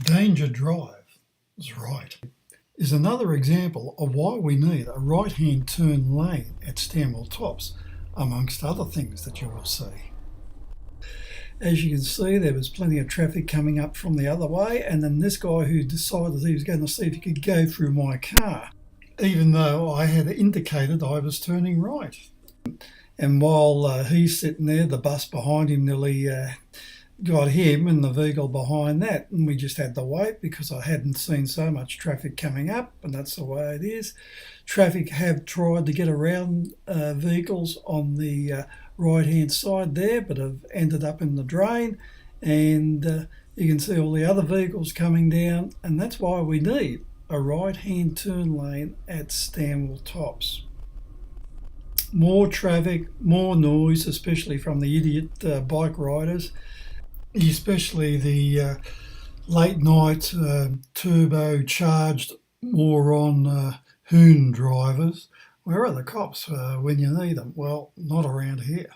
Danger Drive is right. Is another example of why we need a right-hand turn lane at Stanwell Tops, amongst other things that you will see. As you can see, there was plenty of traffic coming up from the other way, and then this guy who decided he was going to see if he could go through my car, even though I had indicated I was turning right. And while he's sitting there, the bus behind him nearly got him and the vehicle behind that, and we just had to wait because I hadn't seen so much traffic coming up, and that's the way it is. Traffic have tried to get around vehicles on the right hand side there, but have ended up in the drain, and you can see all the other vehicles coming down, and that's why we need a right hand turn lane at Stanwell Tops. More traffic, more noise, especially from the idiot bike riders, especially the late night turbocharged moron hoon drivers. Where are the cops when you need them? Well, not around here.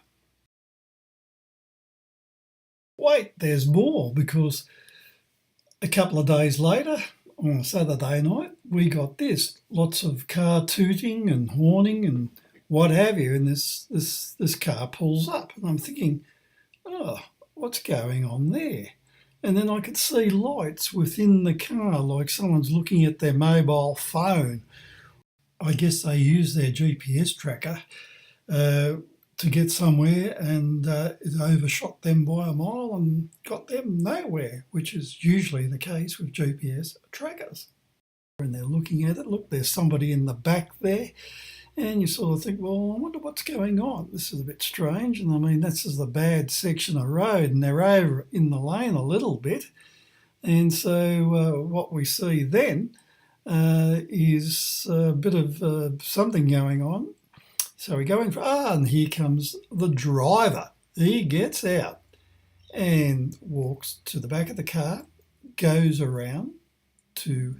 Wait, there's more, because a couple of days later, on a Saturday night, we got this. Lots of car tooting and horning and what have you, and this car pulls up, and I'm thinking, oh, what's going on there? And then I could see lights within the car, like someone's looking at their mobile phone. I guess they use their GPS tracker to get somewhere, and it overshot them by a mile and got them nowhere, which is usually the case with GPS trackers. And they're looking at it, look, there's somebody in the back there, and you sort of think, well, I wonder what's going on. This is a bit strange, and I mean, this is the bad section of road, and they're over in the lane a little bit. And so what we see then is a bit of something going on. So we go in for, and here comes the driver. He gets out and walks to the back of the car, goes around to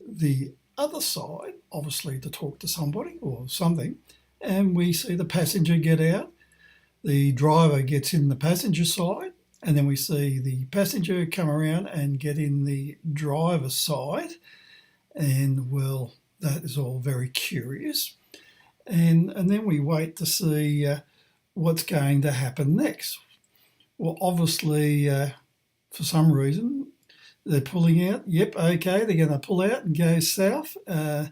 the other side, obviously to talk to somebody or something, and we see the passenger get out. The driver gets in the passenger side, and then we see the passenger come around and get in the driver's side. And well, that is all very curious. And then we wait to see what's going to happen next. Well, obviously, for some reason, they're pulling out. Yep, okay, they're going to pull out and go south. And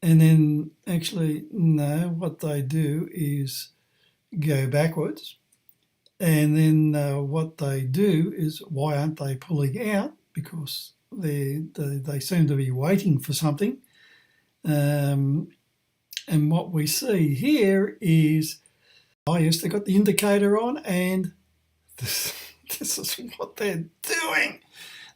then actually, no, what they do is go backwards. And then what they do is, why aren't they pulling out? Because they seem to be waiting for something. And what we see here is, oh yes, they got the indicator on, and this is what they're doing.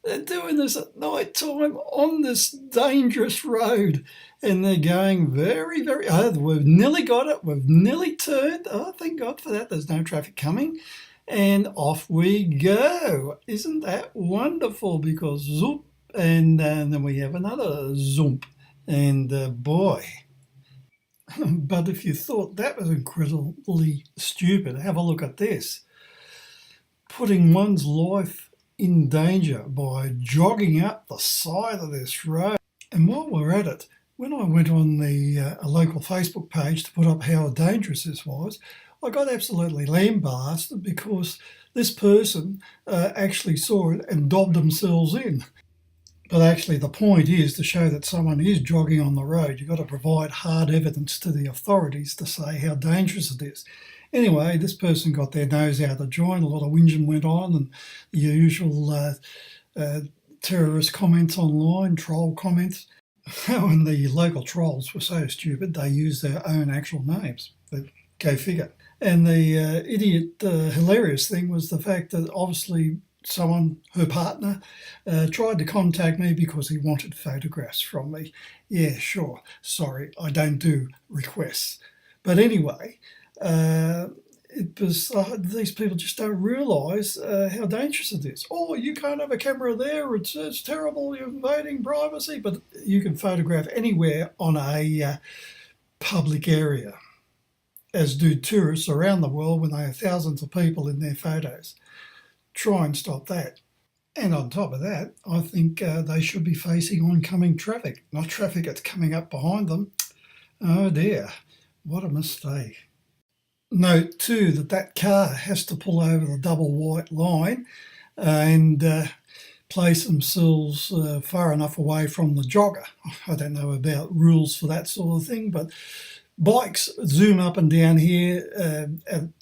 They're doing this at night time on this dangerous road, and they're going very, very, we've nearly got it, we've nearly turned, oh, thank God for that, there's no traffic coming, and off we go. Isn't that wonderful? Because zoop, and then we have another zoomp, and boy. But if you thought that was incredibly stupid, have a look at this. Putting one's life in danger by jogging up the side of this road. And while we're at it, when I went on the a local Facebook page to put up how dangerous this was, I got absolutely lambasted because this person actually saw it and dobbed themselves in. But actually the point is to show that someone is jogging on the road. You've got to provide hard evidence to the authorities to say how dangerous it is. Anyway, this person got their nose out of joint, a lot of whinging went on, and the usual terrorist comments online, troll comments. And the local trolls were so stupid they used their own actual names. But go figure. And the idiot hilarious thing was the fact that obviously someone, her partner, tried to contact me because he wanted photographs from me. Yeah, sure. Sorry, I don't do requests. But anyway, it was these people just don't realise how dangerous it is. Oh, you can't have a camera there. It's terrible. You're invading privacy. But you can photograph anywhere on a public area, as do tourists around the world when they have thousands of people in their photos. Try and stop that. And on top of that, I think they should be facing oncoming traffic, not traffic that's coming up behind them. Oh dear, what a mistake. Note too that car has to pull over the double white line and place themselves far enough away from the jogger. I don't know about rules for that sort of thing, but bikes zoom up and down here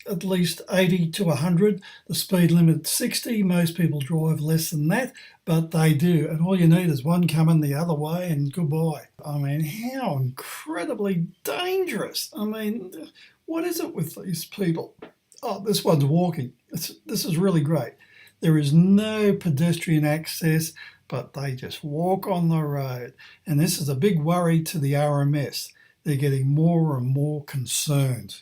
at least 80 to 100. The speed limit's 60. Most people drive less than that, but they do. And all you need is one coming the other way and goodbye. I mean, how incredibly dangerous. I mean, what is it with these people? Oh, this one's walking. This is really great. There is no pedestrian access, but they just walk on the road. And this is a big worry to the RMS. They're getting more and more concerned.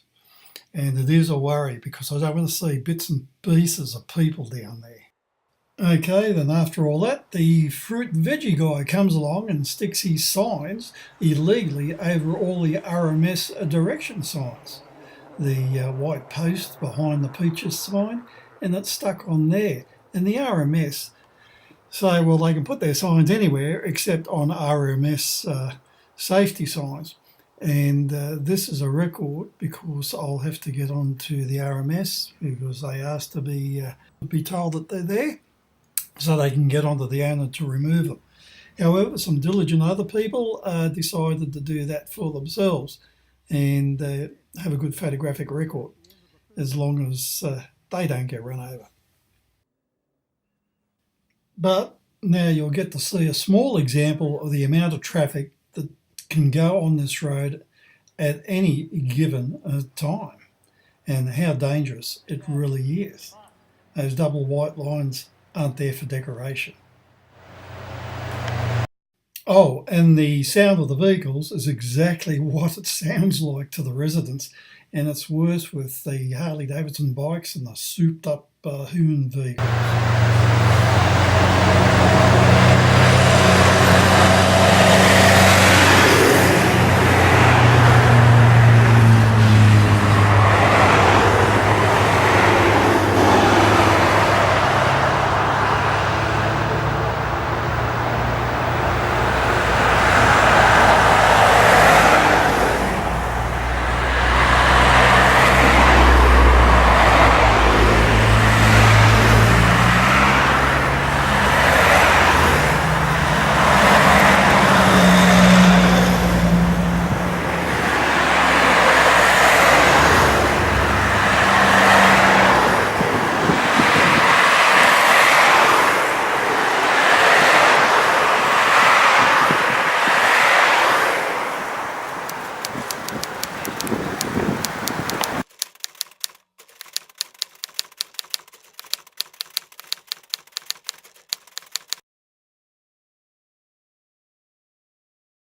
And it is a worry because I don't want to see bits and pieces of people down there. Okay, then after all that, the fruit and veggie guy comes along and sticks his signs illegally over all the RMS direction signs. The white post behind the peaches sign, and it's stuck on there. And the RMS say, well, they can put their signs anywhere except on RMS safety signs. And this is a record because I'll have to get on to the RMS because they asked to be told that they're there so they can get onto the owner to remove them. However, some diligent other people decided to do that for themselves and have a good photographic record as long as they don't get run over. But now you'll get to see a small example of the amount of traffic that can go on this road at any given time and how dangerous it really is. Those double white lines aren't there for decoration. Oh, and the sound of the vehicles is exactly what it sounds like to the residents, and it's worse with the Harley-Davidson bikes and the souped-up Hoon vehicles.